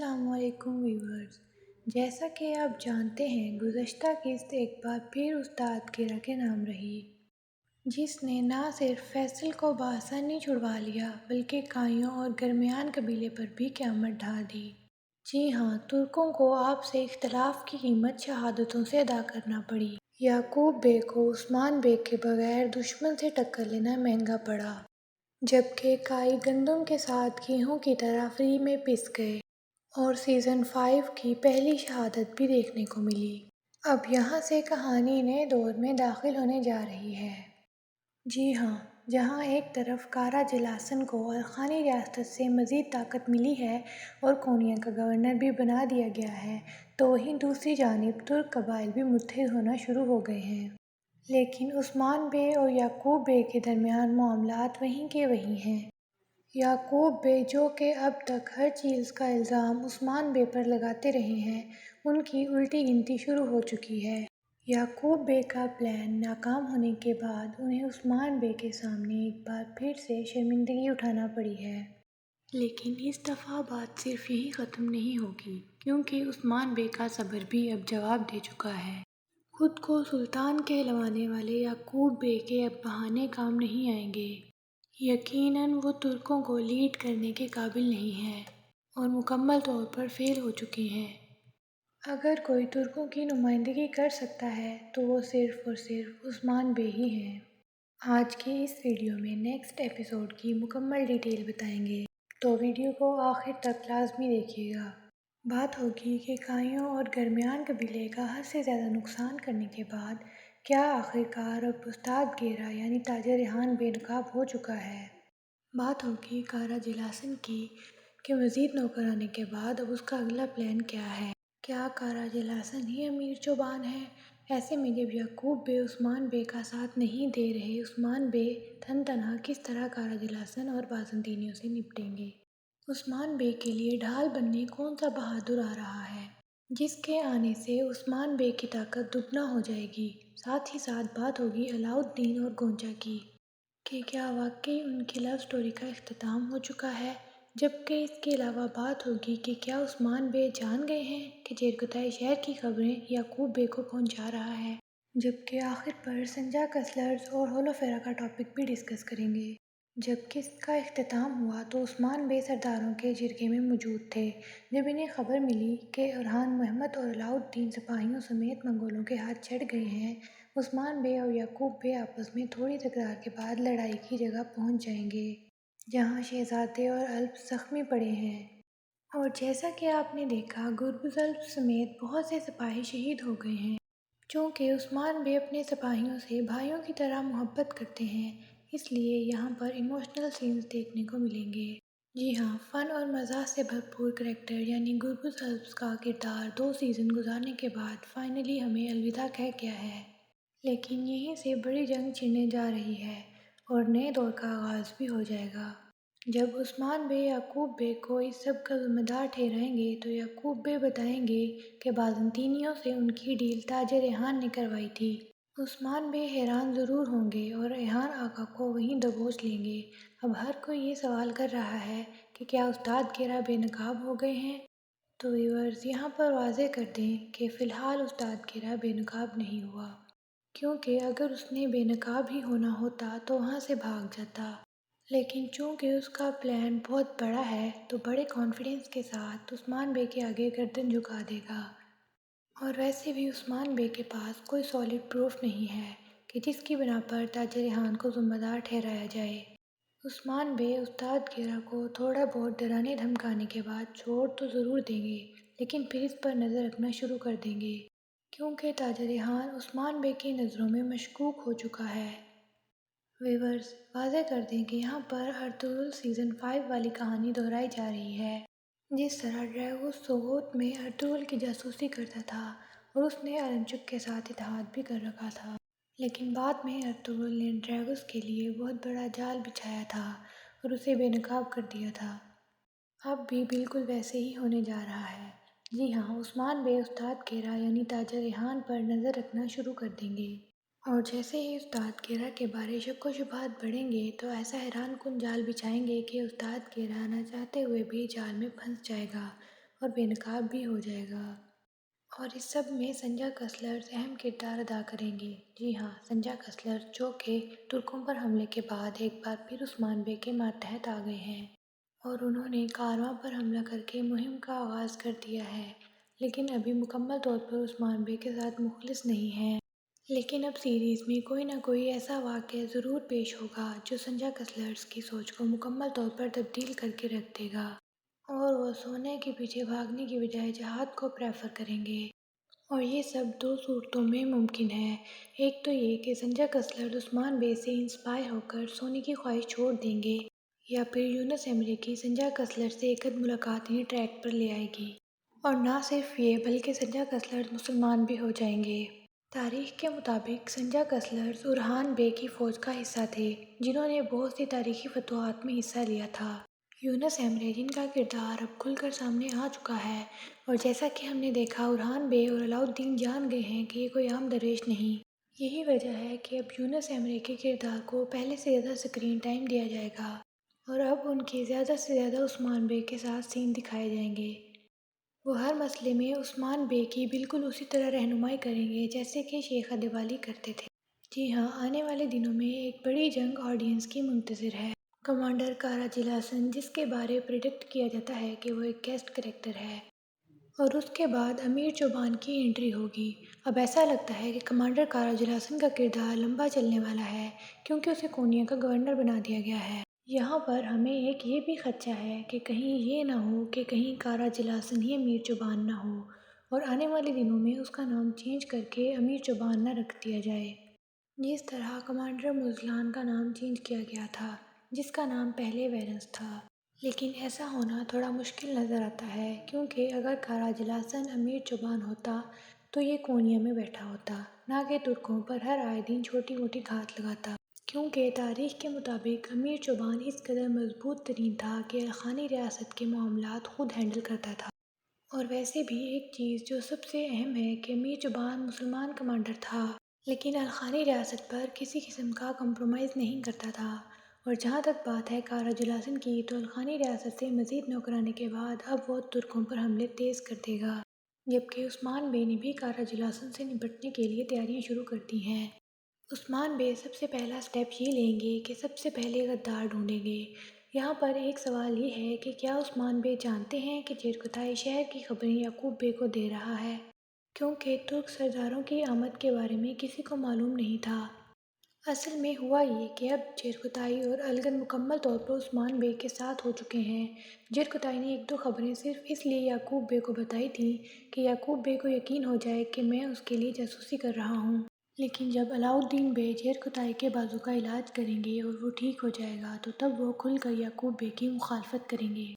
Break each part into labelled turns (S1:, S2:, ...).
S1: السلام علیکم ویورز، جیسا کہ آپ جانتے ہیں گزشتہ قسط ایک بار پھر استاد کیرا کے نام رہی، جس نے نہ صرف فیصل کو بآسانی چھڑوا لیا بلکہ کائیوں اور گرمیان قبیلے پر بھی قیامت ڈھا دی۔ جی ہاں، ترکوں کو آپ سے اختلاف کی قیمت شہادتوں سے ادا کرنا پڑی۔ یعقوب بے کو عثمان بے کے بغیر دشمن سے ٹکر لینا مہنگا پڑا، جبکہ کائی گندم کے ساتھ گیہوں کی طرح فری میں پس گئے اور سیزن 5 کی پہلی شہادت بھی دیکھنے کو ملی۔ اب یہاں سے کہانی نئے دور میں داخل ہونے جا رہی ہے۔ جی ہاں، جہاں ایک طرف کارا جلاسن کو الخانی ریاست سے مزید طاقت ملی ہے اور کونیا کا گورنر بھی بنا دیا گیا ہے، تو وہیں دوسری جانب ترک قبائل بھی متحد ہونا شروع ہو گئے ہیں۔ لیکن عثمان بے اور یعقوب بے کے درمیان معاملات وہیں کے وہیں ہیں۔ یعقوب بے، جو کہ اب تک ہر چیز کا الزام عثمان بے پر لگاتے رہے ہیں، ان کی الٹی گنتی شروع ہو چکی ہے۔ یعقوب بے کا پلان ناکام ہونے کے بعد انہیں عثمان بے کے سامنے ایک بار پھر سے شرمندگی اٹھانا پڑی ہے۔ لیکن اس دفعہ بات صرف یہیں ختم نہیں ہوگی، کیونکہ عثمان بے کا صبر بھی اب جواب دے چکا ہے۔ خود کو سلطان کہلوانے والے یعقوب بے کے اب بہانے کام نہیں آئیں گے۔ یقیناً وہ ترکوں کو لیڈ کرنے کے قابل نہیں ہیں اور مکمل طور پر فیل ہو چکے ہیں۔ اگر کوئی ترکوں کی نمائندگی کر سکتا ہے تو وہ صرف اور صرف عثمان بے ہی ہیں۔ آج کے اس ویڈیو میں نیکسٹ ایپیسوڈ کی مکمل ڈیٹیل بتائیں گے، تو ویڈیو کو آخر تک لازمی دیکھیے گا۔ بات ہوگی کہ کائیوں اور گرمیان قبیلے کا حد سے زیادہ نقصان کرنے کے بعد کیا آخرکار اب استاد گیرا یعنی تاج ریحان بے نقاب ہو چکا ہے۔ بات ہوگی کارا جلاسن کی کہ مزید نوکر آنے کے بعد اب اس کا اگلا پلان کیا ہے۔ کیا کارا جلاسن ہی امیر چوبان ہے؟ ایسے میں جب یعقوب بے عثمان بے کا ساتھ نہیں دے رہے، عثمان بے تن تنہا کس طرح کارا جلاسن اور بازنطینیوں سے نپٹیں گے؟ عثمان بے کے لیے ڈھال بننے کون سا بہادر آ رہا ہے، جس کے آنے سے عثمان بے کی طاقت دگنا ہو جائے گی؟ ساتھ ہی ساتھ بات ہوگی علاؤالدین اور گونچا کی کہ کیا واقعی ان کی لو سٹوری کا اختتام ہو چکا ہے، جبکہ اس کے علاوہ بات ہوگی کہ کیا عثمان بے جان گئے ہیں کہ چیرگتائی شہر کی خبریں یعقوب بے کو پہنچا رہا ہے، جبکہ آخر پر سنجا کسلرز اور ہولوفیرا کا ٹاپک بھی ڈسکس کریں گے۔ جب قسط کا اختتام ہوا تو عثمان بے سرداروں کے جرگے میں موجود تھے۔ جب انہیں خبر ملی کہ ارحان محمد اور علاؤالدین سپاہیوں سمیت منگولوں کے ہاتھ چڑھ گئے ہیں، عثمان بے اور یعقوب بے آپس میں تھوڑی تکرار کے بعد لڑائی کی جگہ پہنچ جائیں گے، جہاں شہزادے اور الپ زخمی پڑے ہیں۔ اور جیسا کہ آپ نے دیکھا، گربز الپ سمیت بہت سے سپاہی شہید ہو گئے ہیں۔ چونکہ عثمان بے اپنے سپاہیوں سے بھائیوں کی طرح محبت کرتے ہیں، اس لیے یہاں پر ایموشنل سینز دیکھنے کو ملیں گے۔ جی ہاں، فن اور مزاح سے بھرپور کریکٹر یعنی گربز الپس کا کردار 2 سیزن گزارنے کے بعد فائنلی ہمیں الوداع کہہ گیا ہے۔ لیکن یہیں سے بڑی جنگ چھڑنے جا رہی ہے اور نئے دور کا آغاز بھی ہو جائے گا۔ جب عثمان بے یعقوب بے کو اس سب کا ذمہ دار ٹھہرائیں گے تو یعقوب بے بتائیں گے کہ بازنطینیوں سے ان کی ڈیل تاج ریحان نے کروائی تھی۔ عثمان بے حیران ضرور ہوں گے اور ریحان آقا کو وہیں دبوچ لیں گے۔ اب ہر کوئی یہ سوال کر رہا ہے کہ کیا استاد گیرا بے نقاب ہو گئے ہیں؟ تو ویورز، یہاں پر واضح کر دیں کہ فی الحال استاد گیرا بے نقاب نہیں ہوا، کیونکہ اگر اس نے بے نقاب ہی ہونا ہوتا تو وہاں سے بھاگ جاتا۔ لیکن چونکہ اس کا پلان بہت بڑا ہے تو بڑے کانفیڈنس کے ساتھ عثمان بے کے آگے گردن جھکا دے گا۔ اور ویسے بھی عثمان بے کے پاس کوئی سالڈ پروف نہیں ہے کہ جس کی بنا پر تاج ریحان کو ذمہ دار ٹھہرایا جائے۔ عثمان بے استاد گیرا کو تھوڑا بہت ڈرانے دھمکانے کے بعد چھوڑ تو ضرور دیں گے، لیکن پھر اس پر نظر رکھنا شروع کر دیں گے، کیونکہ تاج ریحان عثمان بے کی نظروں میں مشکوک ہو چکا ہے۔ ویورز، واضح کر دیں کہ یہاں پر ارطغرل سیزن 5 والی کہانی دہرائی جا رہی ہے۔ جس طرح ڈریگوس سوغوت میں ارطغرل کی جاسوسی کرتا تھا اور اس نے ارنچک کے ساتھ اتحاد بھی کر رکھا تھا، لیکن بعد میں ارطغرل نے ڈریگوس کے لیے بہت بڑا جال بچھایا تھا اور اسے بے نقاب کر دیا تھا۔ اب بھی بالکل ویسے ہی ہونے جا رہا ہے۔ جی ہاں، عثمان بے استاد گیرا یعنی تاج ریحان پر نظر رکھنا شروع کر دیں گے، اور جیسے ہی استاد گیرا کے بارے شک و شبہات بڑھیں گے تو ایسا حیران کن جال بچھائیں گے کہ استاد گیرا نہ چاہتے ہوئے بھی جال میں پھنس جائے گا اور بے نقاب بھی ہو جائے گا۔ اور اس سب میں سنجا کسلر اہم کردار ادا کریں گے۔ جی ہاں، سنجا کسلر جو کہ ترکوں پر حملے کے بعد ایک بار پھر عثمان بے کے ماتحت آ گئے ہیں اور انہوں نے کارواں پر حملہ کر کے مہم کا آغاز کر دیا ہے، لیکن ابھی مکمل طور پر عثمان بے کے ساتھ مخلص نہیں ہیں۔ لیکن اب سیریز میں کوئی نہ کوئی ایسا واقعہ ضرور پیش ہوگا جو سنجا کسلرز کی سوچ کو مکمل طور پر تبدیل کر کے رکھ دے گا اور وہ سونے کے پیچھے بھاگنے کی بجائے جہاد کو پریفر کریں گے۔ اور یہ سب دو صورتوں میں ممکن ہے۔ ایک تو یہ کہ سنجا کسلر عثمان بے سے انسپائر ہو کر سونے کی خواہش چھوڑ دیں گے، یا پھر یونس ایمری کی سنجا کسلر سے ایک آدھ ملاقات انہیں ٹریک پر لے آئے گی۔ اور نہ صرف یہ بلکہ سنجا کسلر مسلمان بھی ہو جائیں گے۔ تاریخ کے مطابق سنجا کسلر اورحان بے کی فوج کا حصہ تھے جنہوں نے بہت سی تاریخی فتوحات میں حصہ لیا تھا۔ یونس ایمرے جن کا کردار اب کھل کر سامنے آ چکا ہے، اور جیسا کہ ہم نے دیکھا اورحان بے اور علاؤالدین جان گئے ہیں کہ یہ کوئی عام درویش نہیں۔ یہی وجہ ہے کہ اب یونس ایمرے کے کردار کو پہلے سے زیادہ سکرین ٹائم دیا جائے گا اور اب ان کے زیادہ سے زیادہ عثمان بے کے ساتھ سین دکھائے جائیں گے۔ وہ ہر مسئلے میں عثمان بے کی بالکل اسی طرح رہنمائی کریں گے جیسے کہ شیخ ادیوالی کرتے تھے۔ جی ہاں، آنے والے دنوں میں ایک بڑی جنگ آڈینس کی منتظر ہے۔ کمانڈر کارا جلاسن، جس کے بارے پریڈکٹ کیا جاتا ہے کہ وہ ایک گیسٹ کریکٹر ہے، اور اس کے بعد امیر چوبان کی انٹری ہوگی۔ اب ایسا لگتا ہے کہ کمانڈر کارا جلاسن کا کردار لمبا چلنے والا ہے کیونکہ اسے کونیا کا گورنر بنا دیا گیا ہے۔ یہاں پر ہمیں ایک یہ بھی خدشہ ہے کہ کہیں یہ نہ ہو کہ کہیں کارا جلاسن ہی امیر چوبان نہ ہو اور آنے والے دنوں میں اس کا نام چینج کر کے امیر چوبان نہ رکھ دیا جائے، جس طرح کمانڈر موزلان کا نام چینج کیا گیا تھا جس کا نام پہلے ویرنس تھا۔ لیکن ایسا ہونا تھوڑا مشکل نظر آتا ہے کیونکہ اگر کارا جلاسن امیر چوبان ہوتا تو یہ کونیا میں بیٹھا ہوتا، نہ کہ ترکوں پر ہر آئے دن چھوٹی موٹی گھات لگاتا، کیونکہ تاریخ کے مطابق امیر چوبان اس قدر مضبوط ترین تھا کہ الخانی ریاست کے معاملات خود ہینڈل کرتا تھا۔ اور ویسے بھی ایک چیز جو سب سے اہم ہے کہ امیر چوبان مسلمان کمانڈر تھا لیکن الخانی ریاست پر کسی قسم کا کمپرومائز نہیں کرتا تھا۔ اور جہاں تک بات ہے کارا جلاسن کی، تو الخانی ریاست سے مزید نوکرانی کے بعد اب وہ ترکوں پر حملے تیز کر دے گا، جبکہ عثمان بے نے بھی کارا جلاسن سے نپٹنے کے لیے تیاریاں شروع کر دی ہیں۔ عثمان بے سب سے پہلا سٹیپ یہ لیں گے کہ سب سے پہلے غدار ڈھونڈیں گے۔ یہاں پر ایک سوال یہ ہے کہ کیا عثمان بے جانتے ہیں کہ چیرکتائی شہر کی خبریں یعقوب بے کو دے رہا ہے؟ کیونکہ ترک سرداروں کی آمد کے بارے میں کسی کو معلوم نہیں تھا۔ اصل میں ہوا یہ کہ اب چیرکتائی اور الگن مکمل طور پر عثمان بے کے ساتھ ہو چکے ہیں۔ چیرکتائی نے ایک دو خبریں صرف اس لیے یعقوب بے کو بتائی تھیں کہ یعقوب بے کو یقین ہو جائے کہ میں اس کے لیے جاسوسی کر رہا ہوں۔ لیکن جب علاؤالدین بے چیرکتائی کے بازو کا علاج کریں گے اور وہ ٹھیک ہو جائے گا تو تب وہ کھل کر یعقوب بے کی مخالفت کریں گے۔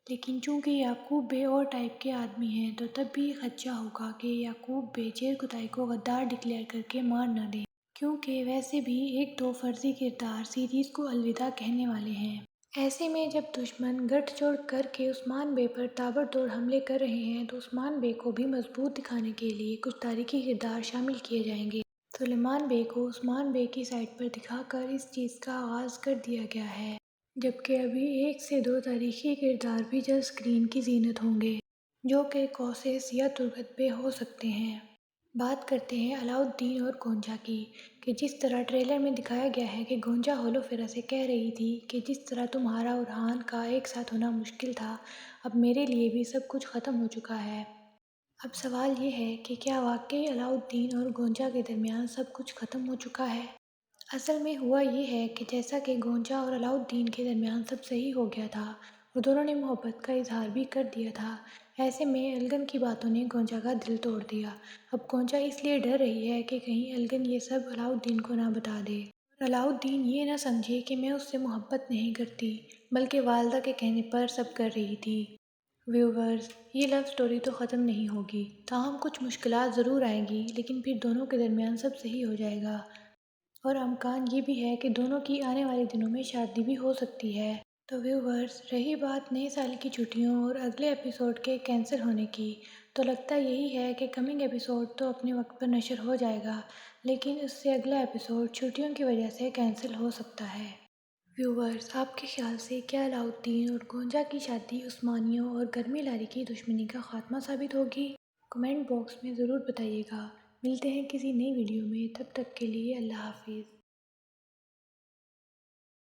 S1: لیکن چونکہ یعقوب بے اور ٹائپ کے آدمی ہیں تو تب بھی خدشہ ہوگا کہ یعقوب بے چیرکتائی کو غدار ڈکلیئر کر کے مار نہ دیں، کیونکہ ویسے بھی ایک دو فرضی کردار سیریز کو الوداع کہنے والے ہیں۔ ایسے میں جب دشمن گٹھ جوڑ کر کے عثمان بے پر تابڑتوڑ حملے کر رہے ہیں تو عثمان بے کو بھی مضبوط دکھانے کے لیے کچھ تاریخی کردار شامل کیے جائیں گے۔ سلیمان بے کو عثمان بے کی سائڈ پر دکھا کر اس چیز کا آغاز کر دیا گیا ہے، جبکہ ابھی ایک سے دو تاریخی کردار بھی جلد اسکرین کی زینت ہوں گے جو کہ کوسیس یا ترگت بے ہو سکتے ہیں۔ بات کرتے ہیں علاؤالدین اور گونجا کی، کہ جس طرح ٹریلر میں دکھایا گیا ہے کہ گونجا ہولوفیرا سے کہہ رہی تھی کہ جس طرح تمہارا اور اورحان کا ایک ساتھ ہونا مشکل تھا، اب میرے لیے بھی سب کچھ ختم ہو چکا ہے۔ اب سوال یہ ہے کہ کیا واقعی علاؤالدین اور گونجا کے درمیان سب کچھ ختم ہو چکا ہے؟ اصل میں ہوا یہ ہے کہ جیسا کہ گونجا اور علاؤالدین کے درمیان سب صحیح ہو گیا تھا اور دونوں نے محبت کا اظہار بھی کر دیا تھا، ایسے میں الگن کی باتوں نے گونجا کا دل توڑ دیا۔ اب گونجا اس لیے ڈر رہی ہے کہ کہیں الگن یہ سب علاؤالدین کو نہ بتا دے اور علاؤالدین یہ نہ سمجھے کہ میں اس سے محبت نہیں کرتی بلکہ والدہ کے کہنے پر سب کر رہی تھی۔ ویورز، یہ لو سٹوری تو ختم نہیں ہوگی، تاہم کچھ مشکلات ضرور آئیں گی، لیکن پھر دونوں کے درمیان سب صحیح ہو جائے گا اور امکان یہ بھی ہے کہ دونوں کی آنے والے دنوں میں شادی بھی ہو سکتی ہے۔ تو ویورز، رہی بات نئے سال کی چھٹیوں اور اگلے ایپیسوڈ کے کینسل ہونے کی، تو لگتا یہی ہے کہ کمنگ ایپیسوڈ تو اپنے وقت پر نشر ہو جائے گا، لیکن اس سے اگلا ایپیسوڈ چھٹیوں کی وجہ سے کینسل ہو سکتا ہے۔ ویورز، آپ کے خیال سے کیا علاؤالدین اور گونجا کی شادی عثمانیوں اور گرمی لاری کی دشمنی کا خاتمہ ثابت ہوگی؟ کمنٹ باکس میں ضرور بتائیے گا۔ ملتے ہیں کسی نئی ویڈیو میں، تب تک کے لیے اللہ حافظ۔